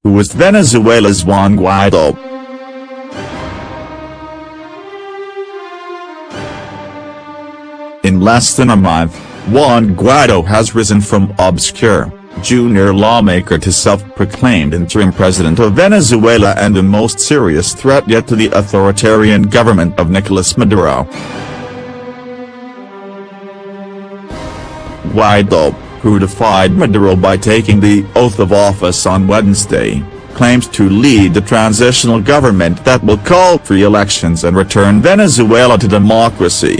who was Venezuela's Juan Guaidó. In less than a month, Juan Guaidó has risen from obscure, junior lawmaker to self-proclaimed interim president of Venezuela and the most serious threat yet to the authoritarian government of Nicolás Maduro. Guaidó, who defied Maduro by taking the oath of office on Wednesday, claims to lead the transitional government that will call free elections and return Venezuela to democracy.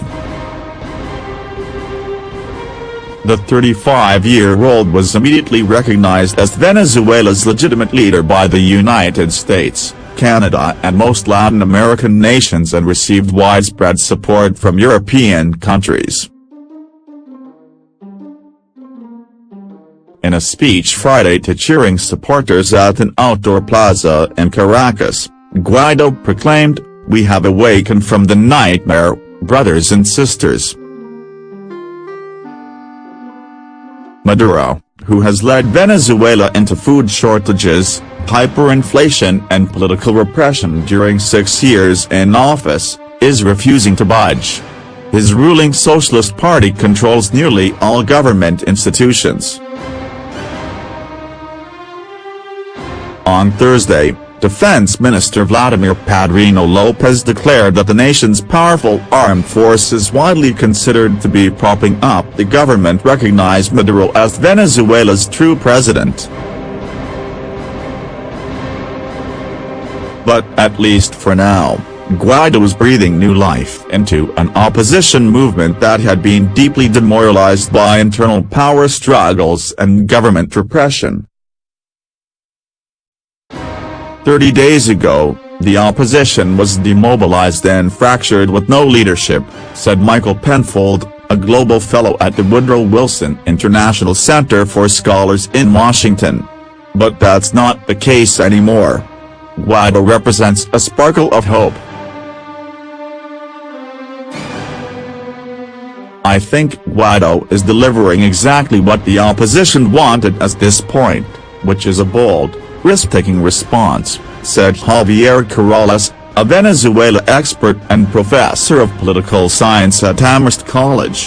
The 35-year-old was immediately recognized as Venezuela's legitimate leader by the United States, Canada and most Latin American nations and received widespread support from European countries. In a speech Friday to cheering supporters at an outdoor plaza in Caracas, Guaidó proclaimed, "We have awakened from the nightmare, brothers and sisters." Maduro, who has led Venezuela into food shortages, hyperinflation and political repression during 6 years in office, is refusing to budge. His ruling Socialist Party controls nearly all government institutions. On Thursday, Defense Minister Vladimir Padrino Lopez declared that the nation's powerful armed forces widely considered to be propping up the government recognized Maduro as Venezuela's true president. But at least for now, Guaidó is breathing new life into an opposition movement that had been deeply demoralized by internal power struggles and government repression. 30 days ago, the opposition was demobilized and fractured with no leadership, said Michael Penfold, a global fellow at the Woodrow Wilson International Center for Scholars in Washington. But that's not the case anymore. Guaidó represents a sparkle of hope. "I think Guaidó is delivering exactly what the opposition wanted at this point, which is a bold, risk-taking response," said Javier Corrales, a Venezuela expert and professor of political science at Amherst College.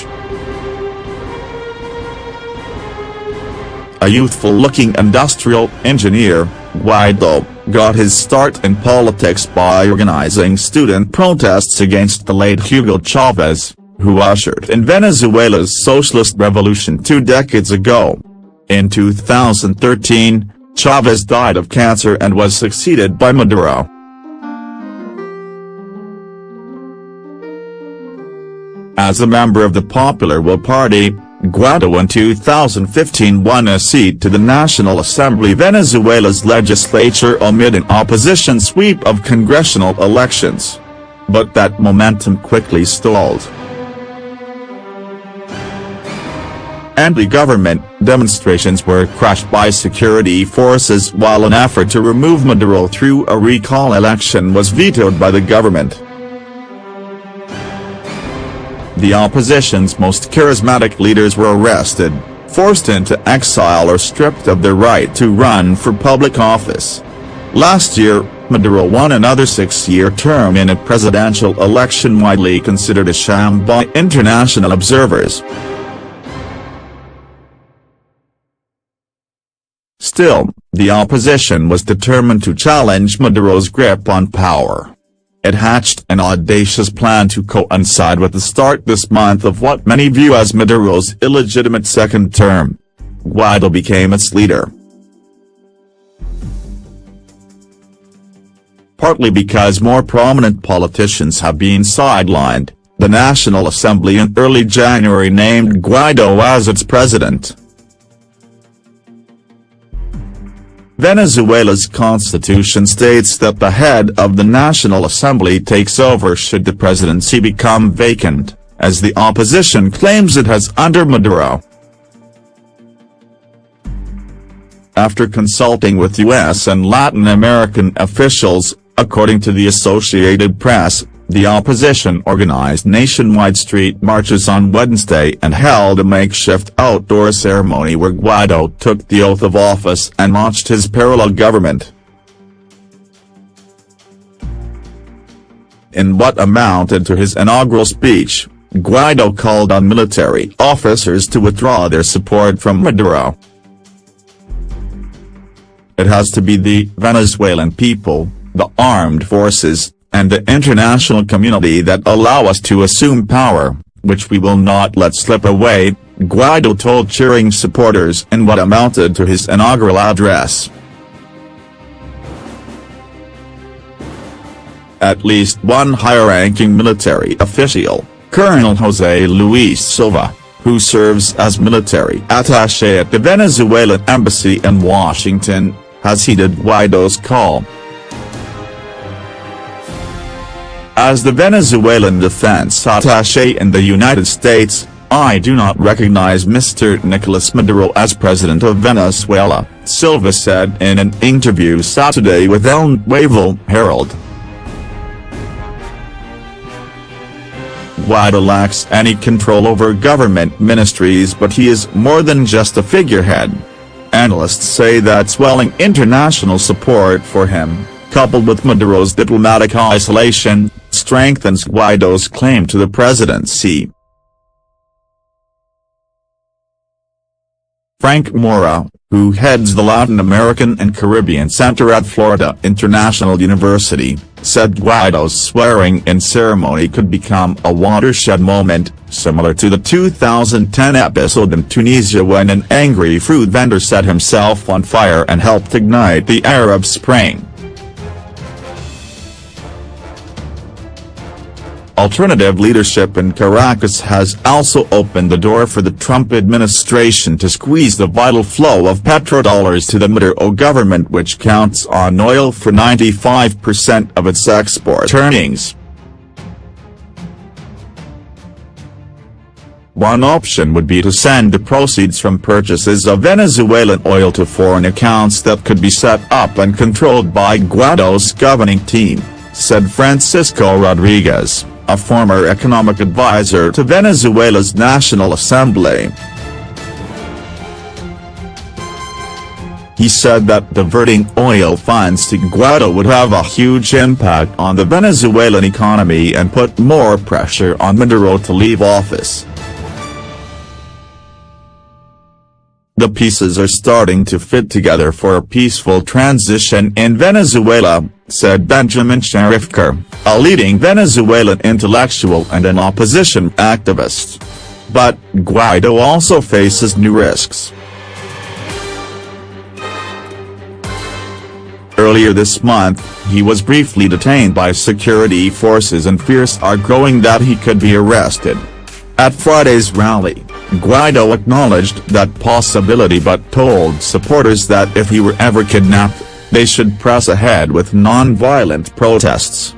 A youthful-looking industrial engineer, Guaidó got his start in politics by organizing student protests against the late Hugo Chavez, who ushered in Venezuela's socialist revolution 2 decades ago. In 2013, Chavez died of cancer and was succeeded by Maduro. As a member of the Popular Will Party, Guaidó in 2015 won a seat to the National Assembly, Venezuela's legislature, amid an opposition sweep of congressional elections. But that momentum quickly stalled. Anti-government demonstrations were crushed by security forces while an effort to remove Maduro through a recall election was vetoed by the government. The opposition's most charismatic leaders were arrested, forced into exile or stripped of their right to run for public office. Last year, Maduro won another 6-year term in a presidential election widely considered a sham by international observers. Still, the opposition was determined to challenge Maduro's grip on power. It hatched an audacious plan to coincide with the start this month of what many view as Maduro's illegitimate second term. Guaidó became its leader. Partly because more prominent politicians have been sidelined, the National Assembly in early January named Guaidó as its president. Venezuela's constitution states that the head of the National Assembly takes over should the presidency become vacant, as the opposition claims it has under Maduro. After consulting with U.S. and Latin American officials, according to the Associated Press, The opposition organized nationwide street marches on Wednesday and held a makeshift outdoor ceremony where Guaidó took the oath of office and launched his parallel government. In what amounted to his inaugural speech, Guaidó called on military officers to withdraw their support from Maduro. It has to be the Venezuelan people, the armed forces, and the international community that allow us to assume power, which we will not let slip away, Guaidó told cheering supporters in what amounted to his inaugural address. At least one high-ranking military official, Colonel José Luis Silva, who serves as military attaché at the Venezuelan embassy in Washington, has heeded Guaidó's call. As the Venezuelan defense attaché in the United States, I do not recognize Mr. Nicolás Maduro as president of Venezuela, Silva said in an interview Saturday with El Nuevo Herald. Guaidó lacks any control over government ministries, but he is more than just a figurehead. Analysts say that swelling international support for him, coupled with Maduro's diplomatic isolation, strengthens Guaidó's claim to the presidency. Frank Mora, who heads the Latin American and Caribbean Center at Florida International University, said Guaidó's swearing-in ceremony could become a watershed moment, similar to the 2010 episode in Tunisia when an angry fruit vendor set himself on fire and helped ignite the Arab Spring. Alternative leadership in Caracas has also opened the door for the Trump administration to squeeze the vital flow of petrodollars to the Maduro government, which counts on oil for 95% of its export earnings. One option would be to send the proceeds from purchases of Venezuelan oil to foreign accounts that could be set up and controlled by Guaidó's governing team, said Francisco Rodriguez, a former economic advisor to Venezuela's National Assembly. He said that diverting oil funds to Guaidó would have a huge impact on the Venezuelan economy and put more pressure on Maduro to leave office. The pieces are starting to fit together for a peaceful transition in Venezuela, said Benjamin Sharifker, a leading Venezuelan intellectual and an opposition activist. But Guaidó also faces new risks. Earlier this month, he was briefly detained by security forces and fears are growing that he could be arrested. At Friday's rally, Guaidó acknowledged that possibility but told supporters that if he were ever kidnapped, they should press ahead with non-violent protests.